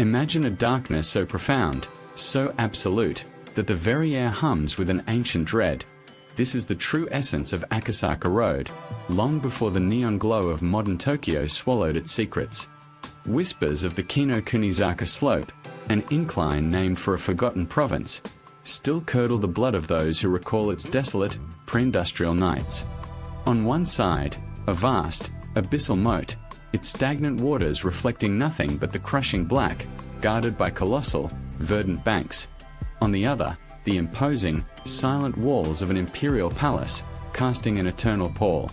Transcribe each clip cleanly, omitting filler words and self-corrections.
Imagine a darkness so profound, so absolute, that the very air hums with an ancient dread. This is the true essence of Akasaka Road, long before the neon glow of modern Tokyo swallowed its secrets. Whispers of the Kii-no-kuni-zaka slope, an incline named for a forgotten province, still curdle the blood of those who recall its desolate, pre-industrial nights. On one side, a vast, abyssal moat, its stagnant waters reflecting nothing but the crushing black, guarded by colossal, verdant banks. On the other, the imposing, silent walls of an imperial palace, casting an eternal pall.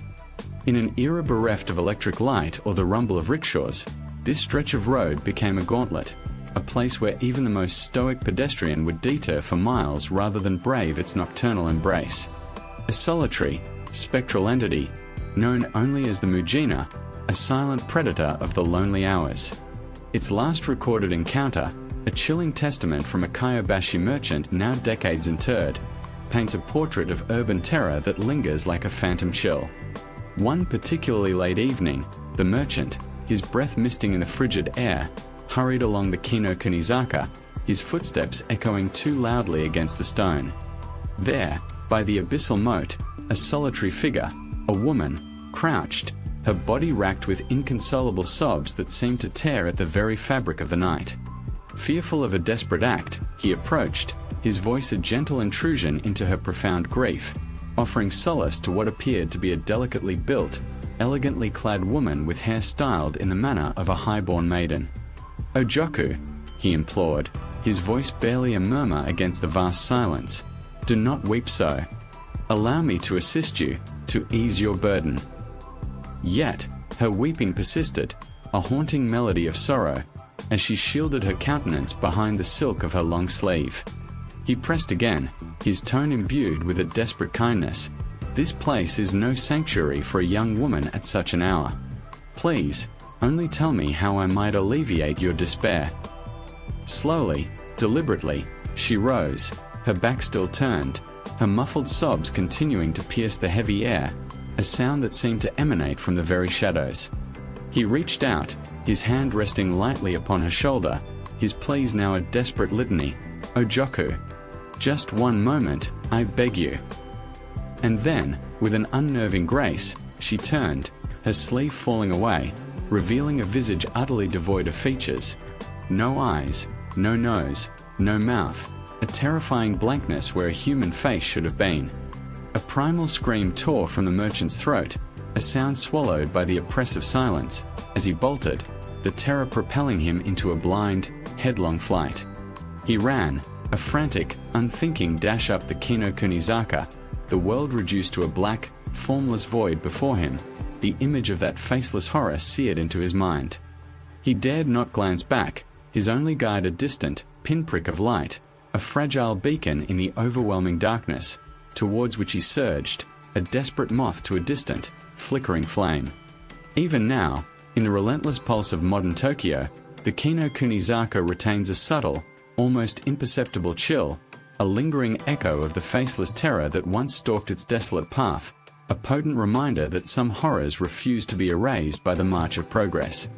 In an era bereft of electric light or the rumble of rickshaws, this stretch of road became a gauntlet, a place where even the most stoic pedestrian would detour for miles rather than brave its nocturnal embrace. A solitary, spectral entity, known only as the Mujina, a silent predator of the lonely hours. Its last recorded encounter, a chilling testament from a Kyobashi merchant now decades interred, paints a portrait of urban terror that lingers like a phantom chill. One particularly late evening, the merchant, his breath misting in the frigid air, hurried along the Kii-no-kuni-zaka, his footsteps echoing too loudly against the stone. There, by the abyssal moat, a solitary figure, a woman, crouched, her body racked with inconsolable sobs that seemed to tear at the very fabric of the night. Fearful of a desperate act, he approached, his voice a gentle intrusion into her profound grief, offering solace to what appeared to be a delicately built, elegantly clad woman with hair styled in the manner of a high-born maiden. "Ojoku," he implored, his voice barely a murmur against the vast silence. "Do not weep so. Allow me to assist you, to ease your burden." Yet, her weeping persisted, a haunting melody of sorrow, as she shielded her countenance behind the silk of her long sleeve. He pressed again, his tone imbued with a desperate kindness. "This place is no sanctuary for a young woman at such an hour. Please, only tell me how I might alleviate your despair." Slowly, deliberately, she rose, her back still turned, her muffled sobs continuing to pierce the heavy air, a sound that seemed to emanate from the very shadows. He reached out, his hand resting lightly upon her shoulder, his pleas now a desperate litany. "Ojoku, just one moment, I beg you." And then, with an unnerving grace, she turned, her sleeve falling away, revealing a visage utterly devoid of features. No eyes, no nose, no mouth, a terrifying blankness where a human face should have been. A primal scream tore from the merchant's throat, a sound swallowed by the oppressive silence, as he bolted, the terror propelling him into a blind, headlong flight. He ran, a frantic, unthinking dash up the Kii-no-kuni-zaka, the world reduced to a black, formless void before him, the image of that faceless horror seared into his mind. He dared not glance back, his only guide a distant, pinprick of light, a fragile beacon in the overwhelming darkness, towards which he surged, a desperate moth to a distant, flickering flame. Even now, in the relentless pulse of modern Tokyo, the Kii-no-kuni-zaka retains a subtle, almost imperceptible chill, a lingering echo of the faceless terror that once stalked its desolate path, a potent reminder that some horrors refuse to be erased by the march of progress.